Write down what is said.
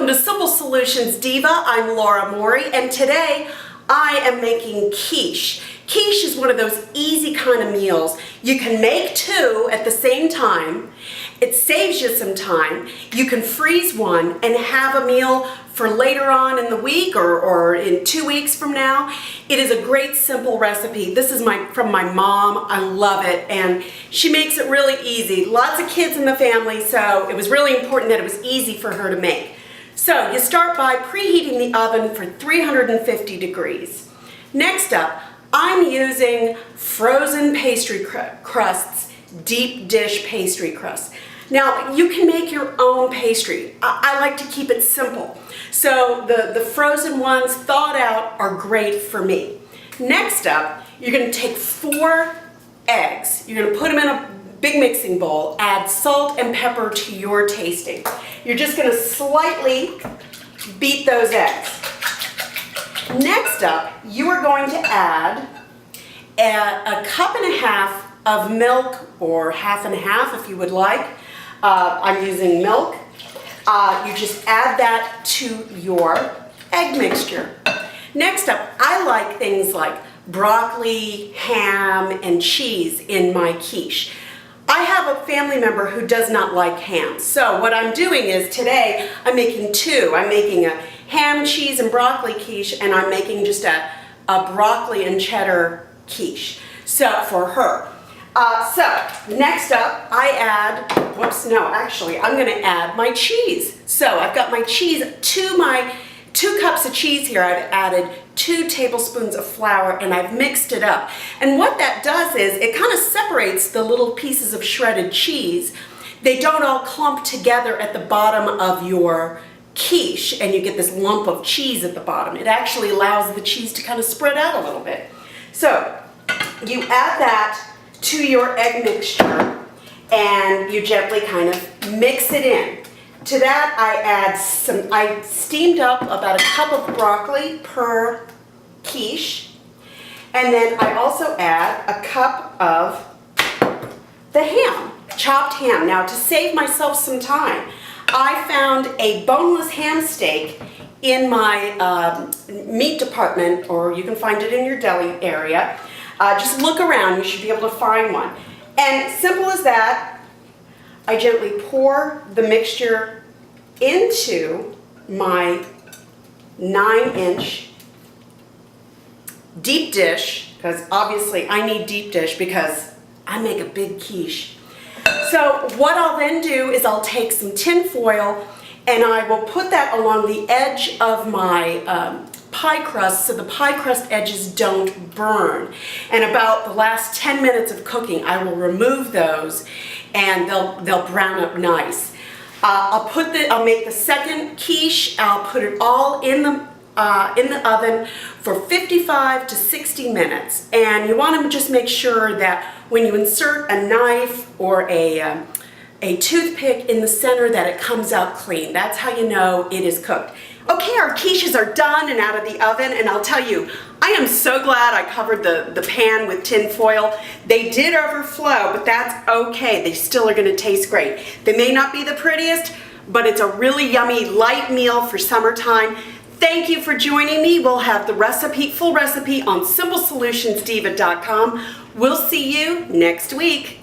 Welcome to Simple Solutions Diva. I'm Laura Mori, and today I am making quiche. Quiche is one of those easy kind of meals. You can make two at the same time. It saves you some time. You can freeze one and have a meal for later on in the week or in 2 weeks from now. It is a great simple recipe. This is from my mom. I love it, and she makes it really easy. Lots of kids in the family, so it was really important that it was easy for her to make. So you start by preheating the oven for 350 degrees. Next up, I'm using frozen pastry crusts, deep dish pastry crusts. Now, you can make your own pastry. I like to keep it simple. So the frozen ones, thawed out, are great for me. Next up, you're going to take 4 eggs. You're going to put them in a big mixing bowl, add salt and pepper to your tasting. You're just going to slightly beat those eggs. Next up, you are going to add a cup and a half of milk, or half and half if you would like. I'm using milk. You just add that to your egg mixture. Next up, I like things like broccoli, ham, and cheese in my quiche. I have a family member who does not like ham, so what I'm doing is today I'm making two. I'm making a ham, cheese, and broccoli quiche, and I'm making just a broccoli and cheddar quiche for her. So next up I add, I'm going to add my cheese. So I've got my cheese to my 2 cups of cheese here. I've added 2 tablespoons of flour and I've mixed it up. And what that does is it kind of separates the little pieces of shredded cheese. They don't all clump together at the bottom of your quiche and you get this lump of cheese at the bottom. It actually allows the cheese to kind of spread out a little bit. So you add that to your egg mixture and you gently kind of mix it in. To that I steamed up about a cup of broccoli per quiche, and then I also add a cup of the ham, chopped ham. Now, to save myself some time, I found a boneless ham steak in my meat department, or you can find it in your deli area. Just look around, you should be able to find one. And simple as that, I gently pour the mixture into my 9-inch deep dish, because obviously I need deep dish because I make a big quiche. So what I'll then do is I'll take some tin foil and I will put that along the edge of my pie crust so the pie crust edges don't burn. And about the last 10 minutes of cooking, I will remove those and they'll brown up nice. I'll make the second quiche. I'll put it all in the oven for 55 to 60 minutes. And you want to just make sure that when you insert a knife or a toothpick in the center that it comes out clean. That's how you know it is cooked. Okay, our quiches are done and out of the oven, and I'll tell you, I am so glad I covered the pan with tin foil. They did overflow, but that's okay. They still are going to taste great. They may not be the prettiest, but it's a really yummy light meal for summertime. Thank you for joining me. We'll have the full recipe on simplesolutionsdiva.com. We'll see you next week.